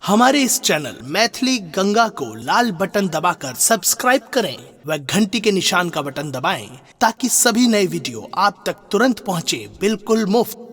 हमारे इस चैनल मैथिली गंगा को लाल बटन दबाकर सब्सक्राइब करें व घंटी के निशान का बटन दबाएं ताकि सभी नए वीडियो आप तक तुरंत पहुंचे बिल्कुल मुफ्त।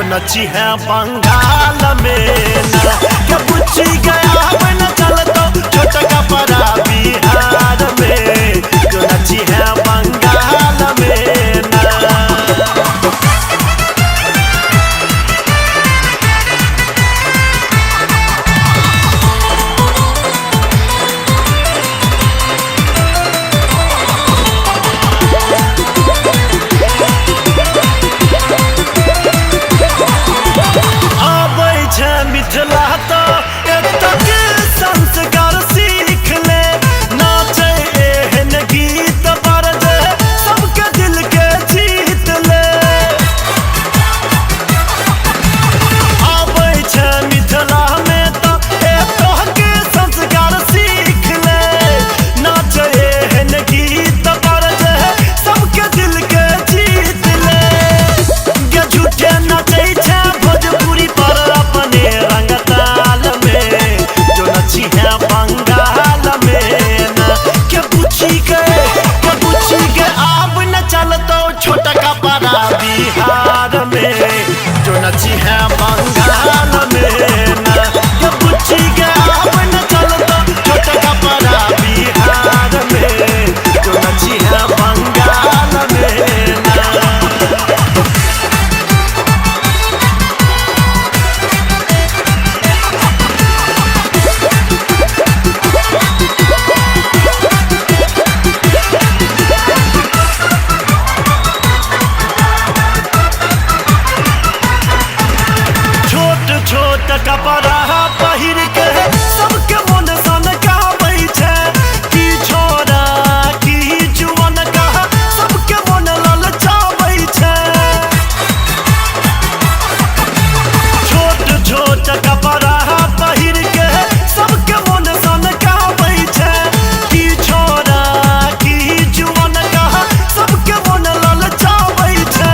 नची है बंगाल में ना क्या बुच्ची गया न चलतो छोटा कपड़ा बिहार में जो नची है बंगाल में ना। मिथिला तो एतक संस्कार सीख ले नाचे एहन गीत बरद सबके दिल के जीत ले। आबै छै मिथिला में तो एतक संस्कार सीख ले नाचे एहन गीत बरद सबके दिल के जीत ले। गे झूठे नाचे छै भोजपुरी पर अपने रंगताल में जो नची है बंगाल में ना क्या पूछी के अब न चलतो छोटा कपड़ा बिहार में जो नची है बंगाल में ना क्या पूछी के अब न चलतो छोटा कपड़ा बिहार में जो नची है बंगाल में ना। छोट कपड़ा पहिर के सबके मन सन गाबै छै की छोरा की जुवन का सबके मन ललचाबै छै। छोट कपड़ा पहिर के सबके मन सन गाबै छै की छोरा की जुवन का सबके मन ललचाबै छै।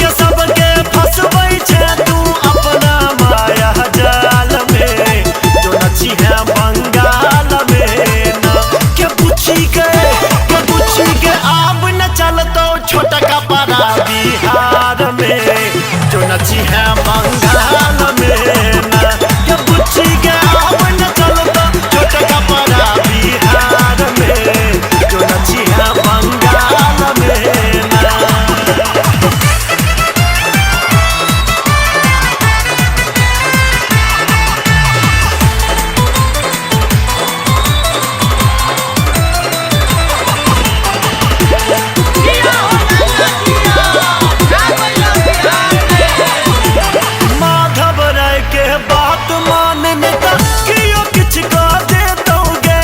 के सबके फसबै छै तू अपना माया जाल में जो नची है बंगाल में ना क्या पूछी के अब न चलतो छोटा कपड़ा बिहार में जो नची है बंगाल में ना क्या पूछी के अब न चलतो छोटा कपड़ा बिहार में जो नची है बंगाल में ना। माधव राय के बात मानने तक कियो किछ का दे दोगे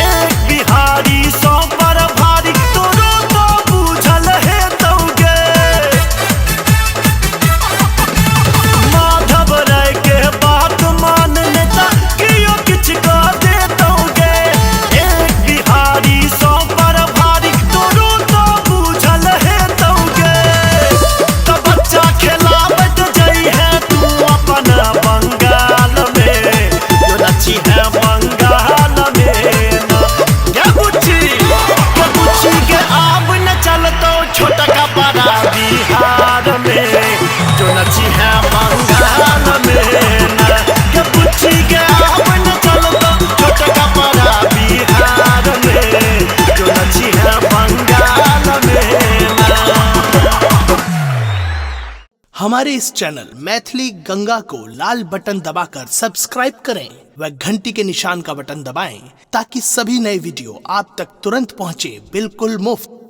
एक बिहारी सौ पर भारी तोरो तो बूझल है दोगे। माधव राय के बात मानने तक कियो किछ का दे दोगे एक बिहारी सौ पर भारी तोरो तो बूझल है दोगे। तो बच्चा खिलावत जई है तू अपना बंगाल में जो नची है बंगाल में ना क्या पूछी के अब न चलतो छोटा कपड़ा बिहार में जो नची है बंगाल में ना क्या पूछी के अब न चलतो छोटा कपड़ा बिहार में जो नची है बंगाल में ना। हमारे इस चैनल मैथिली गंगा को लाल बटन दबाकर सब्सक्राइब करें व घंटी के निशान का बटन दबाएं ताकि सभी नए वीडियो आप तक तुरंत पहुंचे बिल्कुल मुफ्त।